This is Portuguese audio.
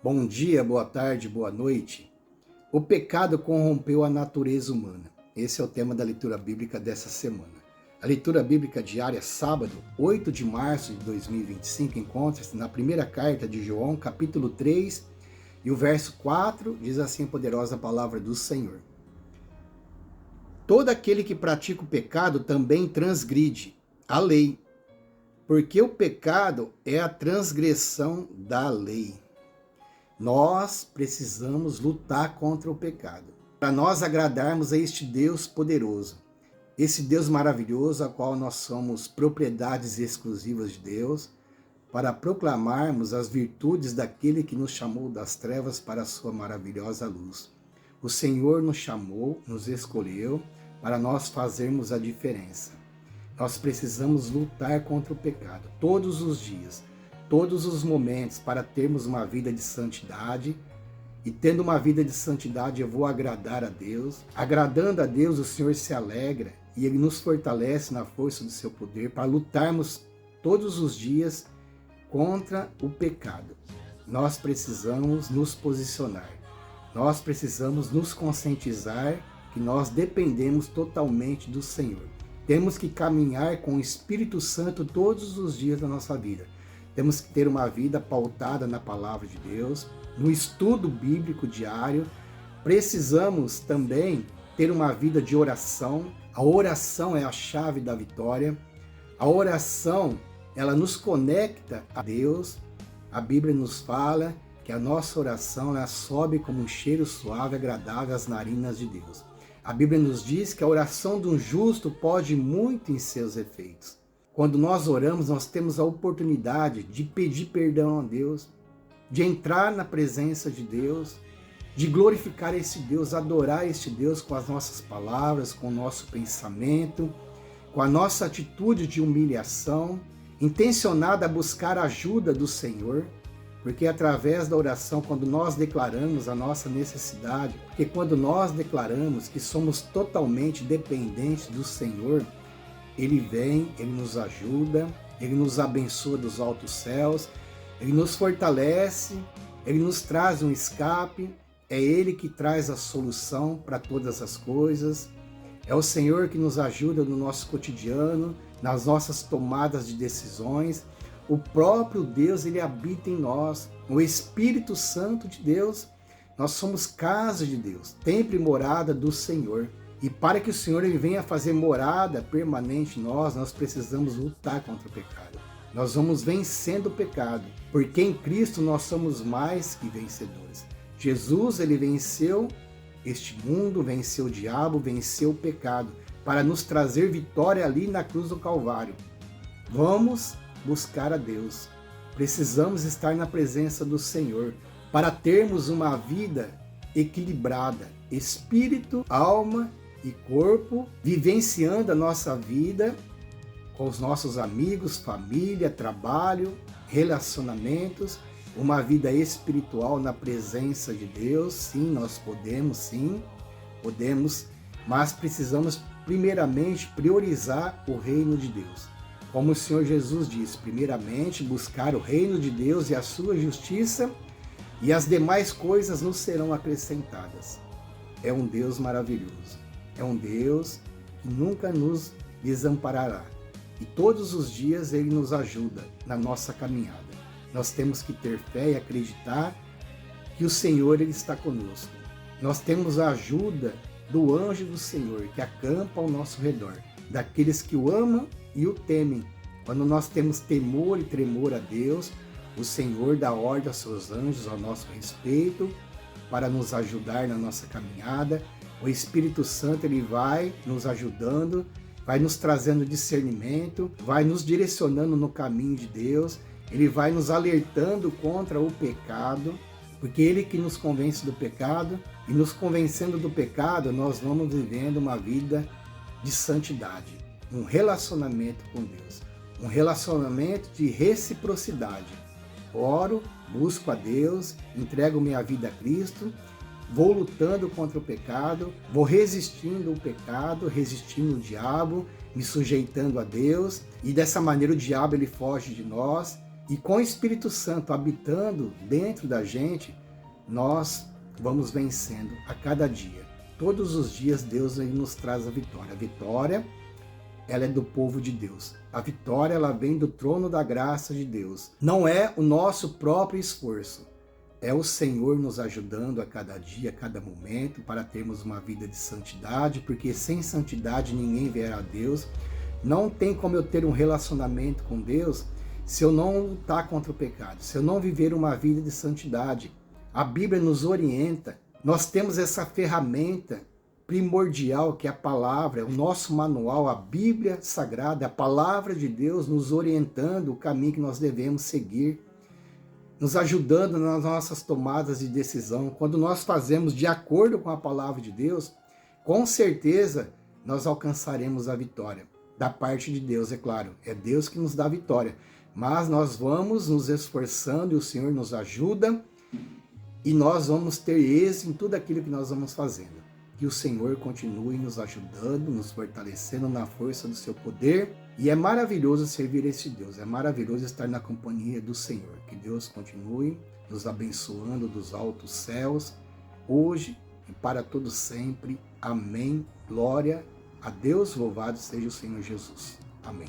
Bom dia, boa tarde, boa noite. O pecado corrompeu a natureza humana. Esse é o tema da leitura bíblica dessa semana. A leitura bíblica diária, sábado, 8 de março de 2025, encontra-se na primeira carta de João, capítulo 3, e o verso 4 diz assim a poderosa palavra do Senhor. Todo aquele que pratica o pecado também transgride a lei, porque o pecado é a transgressão da lei. Nós precisamos lutar contra o pecado, para nós agradarmos a este Deus poderoso, esse Deus maravilhoso, a qual nós somos propriedades exclusivas de Deus, para proclamarmos as virtudes daquele que nos chamou das trevas para a sua maravilhosa luz. O Senhor nos chamou, nos escolheu, para nós fazermos a diferença. Nós precisamos lutar contra o pecado todos os dias, todos os momentos, para termos uma vida de santidade. E tendo uma vida de santidade, eu vou agradar a Deus. Agradando a Deus, o Senhor se alegra e Ele nos fortalece na força do seu poder para lutarmos todos os dias contra o pecado. Nós precisamos nos posicionar. Nós precisamos nos conscientizar que nós dependemos totalmente do Senhor. Temos que caminhar com o Espírito Santo todos os dias da nossa vida. Temos que ter uma vida pautada na palavra de Deus, no estudo bíblico diário. Precisamos também ter uma vida de oração. A oração é a chave da vitória. A oração, ela nos conecta a Deus. A Bíblia nos fala que a nossa oração, ela sobe como um cheiro suave e agradável às narinas de Deus. A Bíblia nos diz que a oração de um justo pode muito em seus efeitos. Quando nós oramos, nós temos a oportunidade de pedir perdão a Deus, de entrar na presença de Deus, de glorificar esse Deus, adorar este Deus com as nossas palavras, com o nosso pensamento, com a nossa atitude de humilhação, intencionada a buscar a ajuda do Senhor, porque através da oração, quando nós declaramos a nossa necessidade, porque quando nós declaramos que somos totalmente dependentes do Senhor, Ele vem, Ele nos ajuda, Ele nos abençoa dos altos céus, Ele nos fortalece, Ele nos traz um escape, é Ele que traz a solução para todas as coisas, é o Senhor que nos ajuda no nosso cotidiano, nas nossas tomadas de decisões. O próprio Deus, Ele habita em nós, o Espírito Santo de Deus. Nós somos casa de Deus, templo e morada do Senhor. E para que o Senhor ele venha fazer morada permanente em nós, nós precisamos lutar contra o pecado. Nós vamos vencendo o pecado, porque em Cristo nós somos mais que vencedores. Jesus, ele venceu este mundo, venceu o diabo, venceu o pecado, para nos trazer vitória ali na cruz do Calvário. Vamos buscar a Deus. Precisamos estar na presença do Senhor, para termos uma vida equilibrada, espírito, alma e corpo, vivenciando a nossa vida com os nossos amigos, família, trabalho, relacionamentos, uma vida espiritual na presença de Deus. Sim, nós podemos, mas precisamos primeiramente priorizar o reino de Deus. Como o Senhor Jesus diz, primeiramente buscar o reino de Deus e a sua justiça, e as demais coisas nos serão acrescentadas. É um Deus maravilhoso. É um Deus que nunca nos desamparará. E todos os dias Ele nos ajuda na nossa caminhada. Nós temos que ter fé e acreditar que o Senhor ele está conosco. Nós temos a ajuda do anjo do Senhor que acampa ao nosso redor, daqueles que o amam e o temem. Quando nós temos temor e tremor a Deus, o Senhor dá ordem aos seus anjos ao nosso respeito para nos ajudar na nossa caminhada. O Espírito Santo ele vai nos ajudando, vai nos trazendo discernimento, vai nos direcionando no caminho de Deus, ele vai nos alertando contra o pecado, porque ele que nos convence do pecado, e nos convencendo do pecado, nós vamos vivendo uma vida de santidade, um relacionamento com Deus, um relacionamento de reciprocidade. Oro, busco a Deus, entrego minha vida a Cristo, vou lutando contra o pecado, vou resistindo ao pecado, resistindo ao diabo, me sujeitando a Deus, e dessa maneira o diabo ele foge de nós, E com o Espírito Santo habitando dentro da gente, nós vamos vencendo a cada dia. Todos os dias Deus aí nos traz a vitória. A vitória, ela é do povo de Deus. A vitória, ela vem do trono da graça de Deus. Não é o nosso próprio esforço. É o Senhor nos ajudando a cada dia, a cada momento, para termos uma vida de santidade, porque sem santidade ninguém verá a Deus. Não tem como eu ter um relacionamento com Deus se eu não lutar contra o pecado, se eu não viver uma vida de santidade. A Bíblia nos orienta, nós temos essa ferramenta primordial que é a palavra, o nosso manual, a Bíblia Sagrada, a palavra de Deus nos orientando o caminho que nós devemos seguir, nos ajudando nas nossas tomadas de decisão. Quando nós fazemos de acordo com a palavra de Deus, com certeza nós alcançaremos a vitória. Da parte de Deus, é claro, é Deus que nos dá a vitória. Mas nós vamos nos esforçando e o Senhor nos ajuda e nós vamos ter êxito em tudo aquilo que nós vamos fazendo. Que o Senhor continue nos ajudando, nos fortalecendo na força do seu poder. E é maravilhoso servir esse Deus, é maravilhoso estar na companhia do Senhor. Que Deus continue nos abençoando dos altos céus, hoje e para todo sempre. Amém. Glória a Deus, louvado seja o Senhor Jesus. Amém.